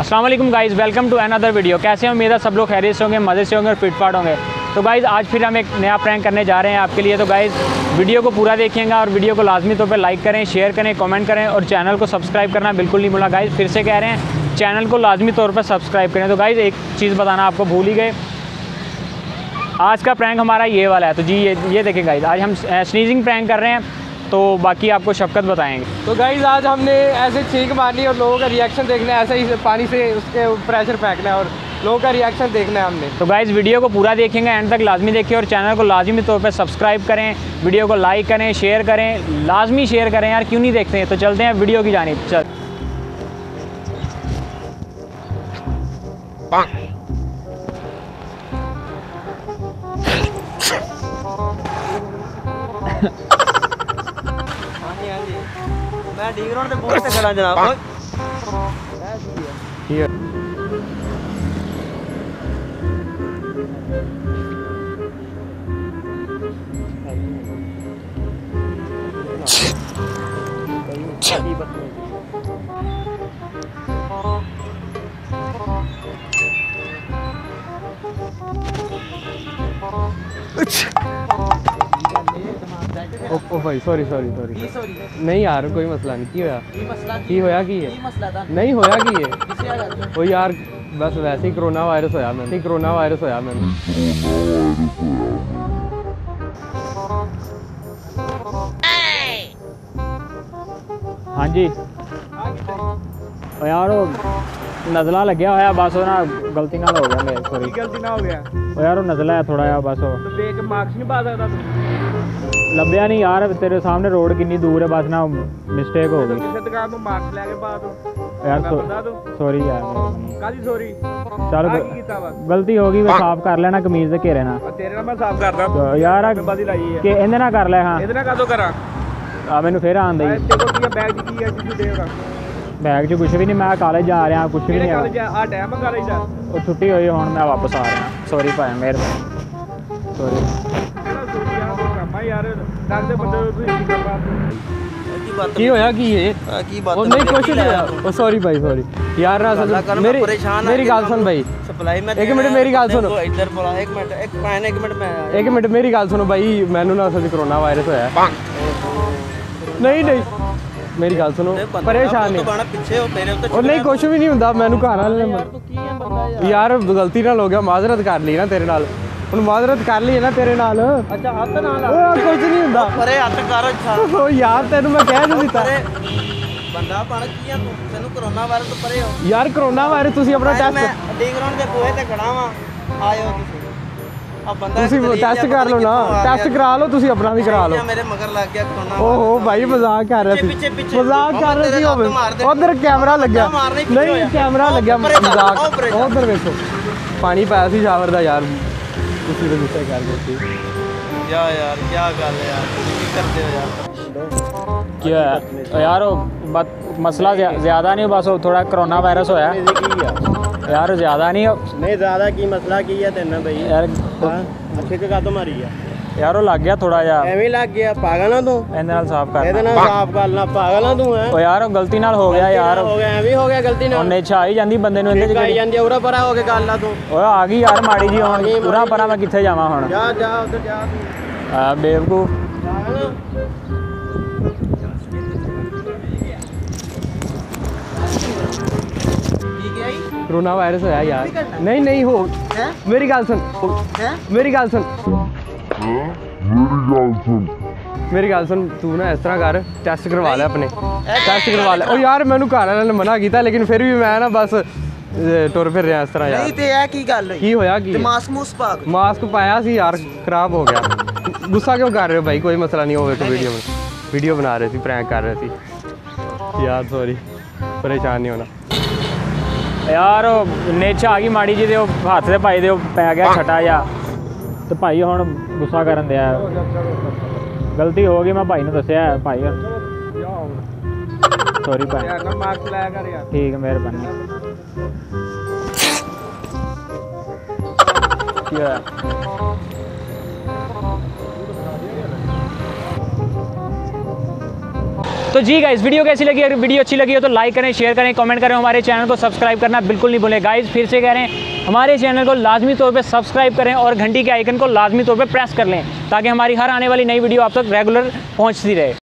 अस्सलाम वालेकुम guys, welcome to another video. कैसे हैं? उम्मीद है सब लोग खैरियत से होंगे, मज़े से होंगे और फिटफाट होंगे। तो गाइज़ आज फिर हम एक नया प्रैंक करने जा रहे हैं आपके लिए। तो गाइज़ वीडियो को पूरा देखिएगा और वीडियो को लाजमी तौर पे लाइक करें, शेयर करें, कमेंट करें और चैनल को सब्सक्राइब करना बिल्कुल नहीं भूलना। गाइज़ फिर से कह रहे हैं चैनल को लाजमी तौर पर सब्सक्राइब करें। तो गाइज़ एक चीज़ बताना आपको भूल ही गए, आज का प्रैंक हमारा ये वाला है। तो जी ये देखें गाइज़, आज हम स्नीजिंग प्रैंक कर रहे हैं, तो बाकी आपको शफकत बताएंगे। तो गाइज़ आज हमने ऐसे छींक मारनी और लोगों का रिएक्शन देखना है, ऐसे ही पानी से उसके प्रेशर फेंकना है और लोगों का रिएक्शन देखना है हमने। तो गाइज़ वीडियो को पूरा देखेंगे, एंड तक लाजमी देखिए और चैनल को लाजमी तौर पे सब्सक्राइब करें, वीडियो को लाइक करें, शेयर करें, लाजमी शेयर करें यार, क्यों नहीं देखते हैं। तो चलते हैं वीडियो की जानिब। चल मैं डी ग्राउंड पे पहुंच से खड़ा जनाब। ओ भाई सॉरी नहीं यार कोई मसला नहीं। की होया की है नहीं होया की है ओ यार बस वैसे ही कोरोना वायरस होया मैंने हाँ जी यार वो नज़ला लग्या होया, बस वो ना गलती नाल हो गया मेरे। सॉरी गलती ना हो गया ओ यार वो नज़ला है थोड़ा यार, बस वो तो देख मार्क्स नहीं पा सकता तू। लभ्या नहीं यार, तेरे सामने रोड कितनी दूर है, बस ना मिस्टेक हो गई किसी दुकान ਤੋਂ ਮਾਰਕਸ ਲੈ ਕੇ ਪਾ ਤੂੰ यार। बता दो सॉरी यार, ਕਾਦੀ ਸੌਰੀ चल ਕੀ ਕੀਤਾ ਵਾ गलती हो गई, वो साफ कर लेना कमीज दे घेरे ना। ਤੇਰੇ ਨਾਲ ਮੈਂ ਸਾਫ਼ ਕਰਦਾ तो यार ਬਾਦੀ ਲਾਈ ਹੈ कि ਇਹਦੇ ਨਾਲ ਕਰ ਲੈ। ਹਾਂ ਇਹਦੇ ਨਾਲ ਕਾਦੋਂ ਕਰਾਂ ਆ ਮੈਨੂੰ ਫੇਰ ਆਂਦਾ ਹੀ ਤੇ ਕੋਲ ਕੀ ਬੈਗ ਦੀ ਕੀ ਹੈ ਜਿੱਦੂ ਦੇ ਉਹਦਾ ਬੈਗ 'ਚ ਕੁਝ ਵੀ ਨਹੀਂ, ਮੈਂ ਕਾਲਜ ਜਾ ਰਿਹਾ, ਕੁਝ ਵੀ ਕਿਹੜੇ ਨਹੀਂ ਕਾਲਜ ਆ ਟਾਈਮ ਆ ਕਾਲਜ ਦਾ ਉਹ ਛੁੱਟੀ ਹੋਈ, ਹੁਣ ਮੈਂ ਵਾਪਸ ਆ ਰਿਹਾ। ਸੌਰੀ ਭਾਈ, ਮਿਹਰਬਾਨੀ, ਸੌਰੀ। ਕਿਹੜਾ ਸੌਰੀ ਆ ਕੋਈ ਕੰਮ ਆ ਯਾਰ, ਦੱਸਦੇ ਬੰਦੇ ਨੂੰ ਤੁਸੀਂ ਕੀ ਕਰਵਾ की होया की है ਕੀ ਬਾਤ ओ नहीं कुछ नहीं होया ओ सॉरी भाई सॉरी यार ना असल मेरी गाल सुन भाई, सप्लाई में एक मिनट मेरी गाल सुनो, इधर बोला एक मिनट मैं एक मिनट मेरी गाल सुनो भाई, मैनू ना असल कोरोना वायरस होया। नहीं मेरी गाल सुनो, परेशान नहीं ਪਿੱਛੇ ਹੋ ਤੇਰੇ ਉੱਤੇ और नहीं कुछ भी नहीं हुंदा, मैनू घर वाले ने ਤੂੰ ਕੀ ਹੈ ਬੰਦਾ यार गलती नाल हो गया, माजरत कर ली ना तेरे नाल, ਹੁਣ ਮਾਜ਼ਰਤ ਕਰ ਲਈ ਹੈ ਨਾ ਤੇਰੇ ਨਾਲ। ਅੱਛਾ ਹੱਥ ਨਾਲ ਓਏ ਕੁਝ ਨਹੀਂ ਹੁੰਦਾ, ਪਰੇ ਹੱਥ ਕਰ ਓ ਯਾਰ ਤੈਨੂੰ ਮੈਂ ਕਹਿ ਨਹੀਂ ਦਿੱਤਾ ਬੰਦਾ ਬਣ ਕੀ ਆ ਤੂੰ, ਤੈਨੂੰ ਕਰੋਨਾ ਵਾਇਰਸ ਤੋਂ ਪਰੇ ਹੋ ਯਾਰ। ਕਰੋਨਾ ਵਾਇਰਸ ਤੁਸੀਂ ਆਪਣਾ ਮੈਂ ਟੈਸਟ ਡੀ ਗਰਾਊਂਡ ਦੇ ਕੋਏ ਤੇ ਖੜਾ ਵਾਂ, ਆਇਓ ਤੁਸੀਂ ਆ ਬੰਦਾ ਤੁਸੀਂ ਟੈਸਟ ਕਰ ਲਓ ਨਾ, ਟੈਸਟ ਕਰਾ ਲਓ ਤੁਸੀਂ, ਆਪਣਾ ਵੀ ਕਰਾ ਲਓ। ਮੇਰੇ ਮਗਰ ਲੱਗ ਗਿਆ ਕਰੋਨਾ। ਓਹੋ ਭਾਈ ਮਜ਼ਾਕ ਕਰ ਰਿਹਾ ਸੀ, ਮਜ਼ਾਕ ਕਰ ਰਿਹਾ ਸੀ। ਹੋਵੇ ਉਧਰ ਕੈਮਰਾ ਲੱਗਿਆ, ਨਹੀਂ ਕੈਮਰਾ ਲੱਗਿਆ, ਮਜ਼ਾਕ। ਉਧਰ ਵੇਖੋ ਪਾਣੀ ਪਾਇਆ ਸੀ ਸ਼ਾਵਰ ਦਾ ਯਾਰ, ਤੁਸੀਂ ਤਾਂ ਗੁੱਸਾ ਕਰ ਗਏ ਸੀ ਯਾਰ ਕੀ ਗੱਲ ਹੈ ਯਾਰ, ਕੀ ਕਰਦੇ ਹੋ ਯਾਰ। क्या है यार वो मसला ज़्यादा नहीं, बस वो थोड़ा कोरोना वायरस होया यार, ज़्यादा नहीं ज़्यादा की मसला की है तेना भाई यार, ਅੱਖੇ ਕਾ ਤੋਂ ਮਾਰੀ ਆ यार वो लग गया थोड़ा जा, ਐਵੇਂ ਲੱਗ ਗਿਆ। ਪਾਗਲ ਨਾ ਤੂੰ, ਇਹਦੇ ਨਾਲ ਸਾਫ਼ ਕਰ। ਇਹਦੇ ਨਾਲ ਸਾਫ਼ ਕਰ ਲਾ, ਪਾਗਲ ਨਾ ਤੂੰ ਹੈ। ਉਹ ਯਾਰ ਉਹ ਗਲਤੀ ਨਾਲ ਹੋ ਗਿਆ ਯਾਰ, ਹੋ ਗਿਆ ਐਵੇਂ ਹੋ ਗਿਆ ਗਲਤੀ ਨਾਲ, ਉਹਨੇ ਛਾਈ ਜਾਂਦੀ ਬੰਦੇ ਨੂੰ ਇਹਦੇ ਕਾਈ ਜਾਂਦੀ ਉਰਾ ਪਰਾ ਹੋ ਕੇ ਗੱਲ ਲਾ ਤੂੰ। ਓਏ ਆ ਗਈ ਯਾਰ ਮਾੜੀ ਜੀ, ਹੁਣ ਪੂਰਾ ਪਰਾਂ ਮੈਂ ਕਿੱਥੇ ਜਾਵਾਂ ਹੁਣ। ਜਾ ਉਧਰ ਜਾ ਤੂੰ, ਆ ਬੇਵਕੂਫ। कोरोना वायरस होया यार। नहीं हो मेरी गाल सुन, मेरी गाल सुन तू ना इस तरह कर, टेस्ट करवा ले अपने, टेस्ट करवा ले। ओ यार मैनू घर वाले ने मना किया, लेकिन फिर भी मैं ना बस टुर फिर रहा इस तरह यार। नहीं ते है की गल की होया की मास्क पाया सी यार, खराब हो गया। गुस्सा क्यों कर रहे हो भाई, कोई मसला नहीं होगा। तो वीडियो बना रहे थे, प्रैंक कर रहे थे यार, सॉरी, परेशान नहीं होना यार। नेच आ गई माड़ी जी, दे हत्थ से भाई दे पै गया छटा जा, तो भाई हुण गुस्सा करन दिया। गलती हो गई, मैं भाई ने दस्सिया भाई, सॉरी भाई, मास्क लाया कर यार। ठीक है, मेहरबानी। तो जी गाइस वीडियो कैसी लगी, अगर वीडियो अच्छी लगी हो तो लाइक करें, शेयर करें, कमेंट करें, हमारे चैनल को सब्सक्राइब करना बिल्कुल नहीं भूलें। गाइस फिर से कह रहे हैं हमारे चैनल को लाजमी तौर पे सब्सक्राइब करें और घंटी के आइकन को लाजमी तौर पे प्रेस कर लें ताकि हमारी हर आने वाली नई वीडियो आप तक रेगुलर पहुंचती रहे।